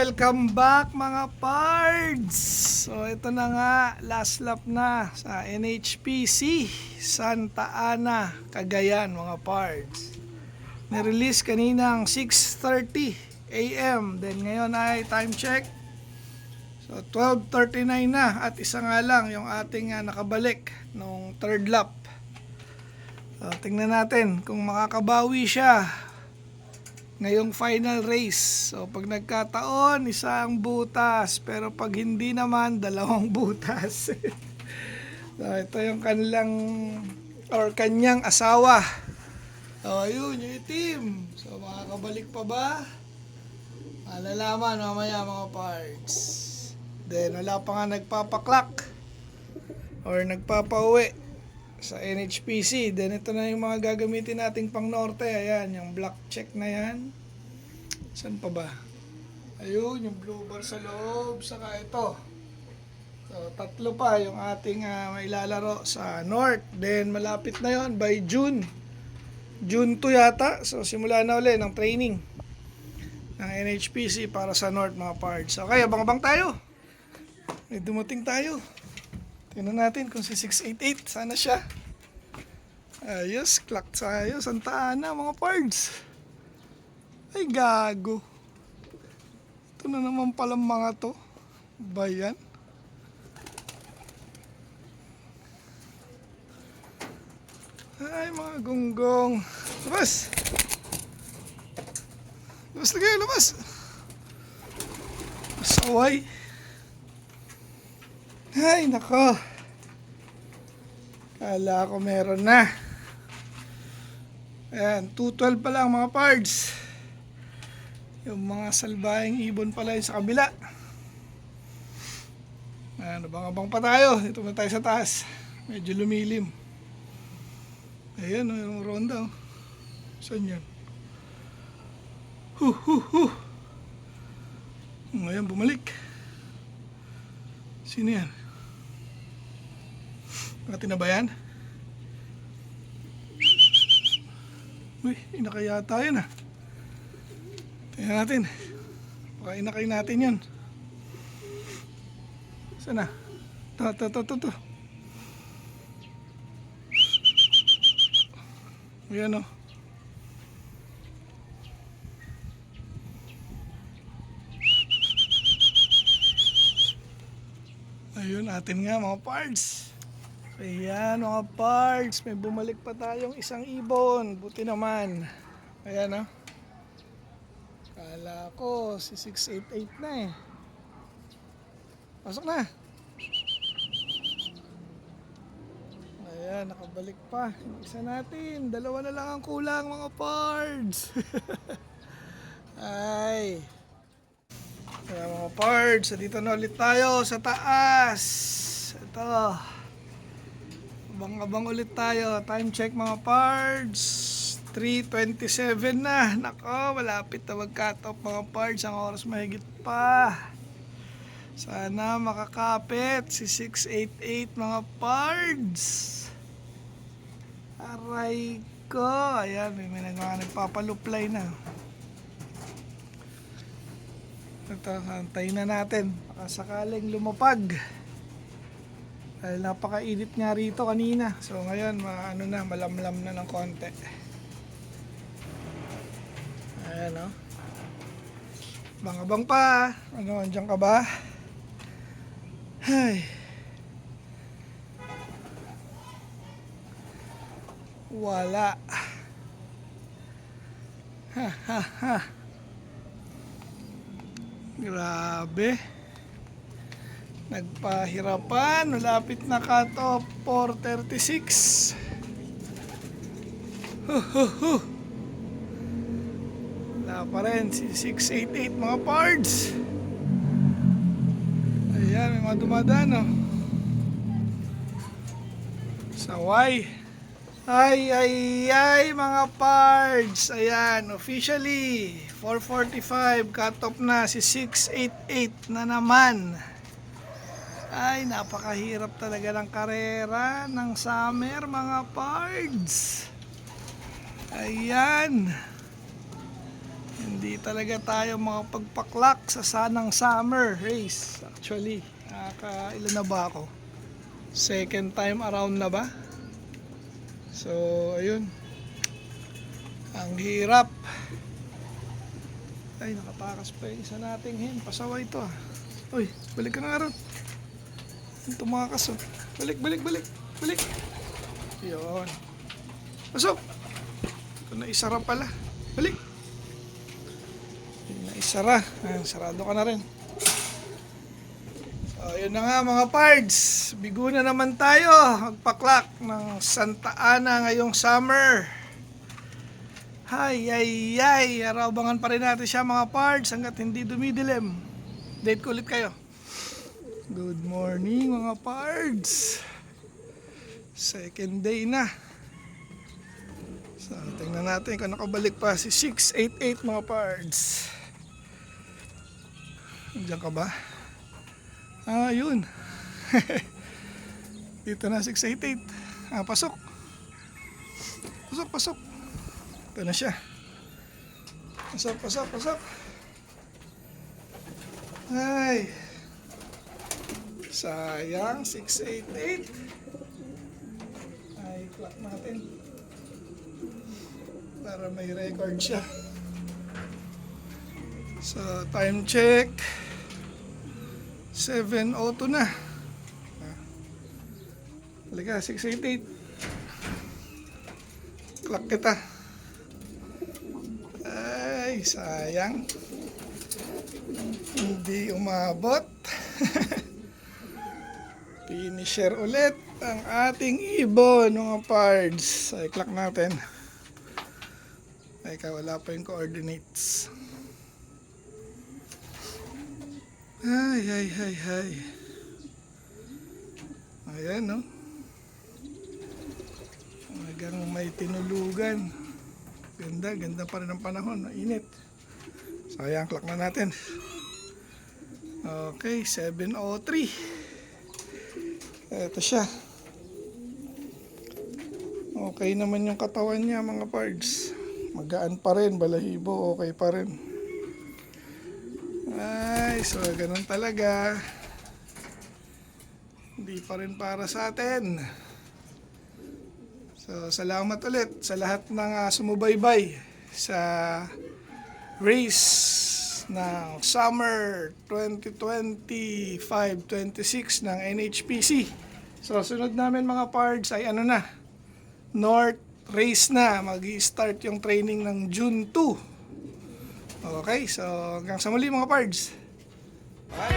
welcome back mga pards. So ito na nga, last lap na sa NHPC Santa Ana, Cagayan mga pards. Nirelease kaninang 6:30 AM. Then ngayon ay time check. So 12:39 na at isa nga lang yung ating nakabalik nung third lap. So, tingnan natin kung makakabawi siya ngayong final race. So pag nagkataon, isang butas, pero pag hindi naman, dalawang butas. So ito yung kanyang asawa. So ayun yung itim. So makakabalik pa ba? Malalaman mamaya mga parts. Then wala pa nga nagpapaklak or nagpapauwi sa NHPC. Then ito na yung mga gagamitin nating pang norte. Ayan, yung black check na yan. Saan pa ba? Ayun, yung blue bar sa loob. Saka ito. So, tatlo pa yung ating mailalaro sa north. Then malapit na yon by June. June 2 yata. So simula na ulit ng training ng NHPC para sa north mga parts. Okay, abang-abang tayo. May dumating tayo. Tingnan natin kung si 688, sana siya. Ayos, clock tayo, Santa Ana mga pards. Ay gago. Ito na naman palang mga to. Bayan. Ay mga gonggong. Labas. Labas na kayo, labas. Masaway. Ay, nako. Kala ko meron na. Ayan, 212 pa lang mga pards. Yung mga salbahing ibon pala yung sa kabila. Ayan, abang-abang pa tayo. Dito na tayo sa taas. Medyo lumilim. Ayan, yung ronda. Saan yan? Ngayon, bumalik. Sino yan? Natin na ba yan? Uy, inakay yata yun ah. Tingnan natin. Baka inakay natin yun. Saan na? Ito. Ayan o. Ayun, atin nga mga pards. Ayan mga pards, may bumalik pa tayong isang ibon. Buti naman. Ayan o. Kala ko si 688 na eh. Pasok na. Ayan, nakabalik pa. Isa natin, dalawa na lang ang kulang mga pards. Ay. Ayan mga pards, dito na ulit tayo sa taas. Ito. Abang-abang ulit tayo. Time check mga pards. 3:27 na. Nako, malapit na mag-cut off mga pards. Ang oras mahigit pa. Sana makakapit si 688 mga pards. Aray ko. Ayan, may nagpapaluplay na. Ito, antayin na natin. Baka sakaling lumapag. Dahil napakainit nga rito kanina. So ngayon, malamlam na ng konti. Ayan o. Bang-abang pa. Ano, andyan ka ba? Ay. Wala. Ha. Grabe. Nagpahirapan. Malapit na cut-off. 4:36. Wala pa rin si 688 mga pards. Ayan, may mga dumadaan oh. Saway. Ay mga pards. Ayan, officially 4:45 cut-off na si 688 na naman. Ay, napakahirap talaga ng karera ng summer mga pards. Ayan. Hindi talaga tayo makapagpaklak sa sanang summer race. Actually, ilan na ba ako? Second time around na ba? So, ayun. Ang hirap. Ay, nakatakas pa yung isa nating hen. Pasaway ito ah. Uy, balik ka na nga ron. Tumakas oh. Balik. Balik. Yun. Pasok. Ito na isara pala. Balik. Na isara. Ayan, sarado ka na rin. So, yun na nga mga pards. Bigo na naman tayo. Magpaklak ng Santa Ana ngayong summer. Ay. Arabangan pa rin natin siya mga pards hanggat hindi dumidilim. Date ko ulit kayo. Good morning mga pards. Second day na. So, tingnan natin kung nakabalik pa si 688 mga pards. Diyan ka ba? Yun. Dito na 688. Pasok. Ito na siya. Pasok. Ay. Sayang, 688. Ay, clock natin. Para may record siya. So, time check. 7:02 na. Halika, 688. Clock kita. Ay, sayang. Hindi umabot. Finisher ulit ang ating ibon mga pards. Ay, clock natin. Ay, wala pa yung coordinates. Ay. Ayan, no? Hanggang may tinulugan. Ganda pa rin ang panahon. Mainit. So, ayan, clock na natin. Okay, 7:03. Ito siya. Okay naman yung katawan niya mga pards. Magaan pa rin, balahibo, okay pa rin. Ay, so ganun talaga. Hindi pa rin para sa atin. So, salamat ulit sa lahat ng sumubaybay sa race ng Summer 2025-26 ng NHPC. So, sunod namin mga pards ay North race na. Mag-i-start yung training ng June 2. Okay, so hanggang sa muli mga pards. Bye!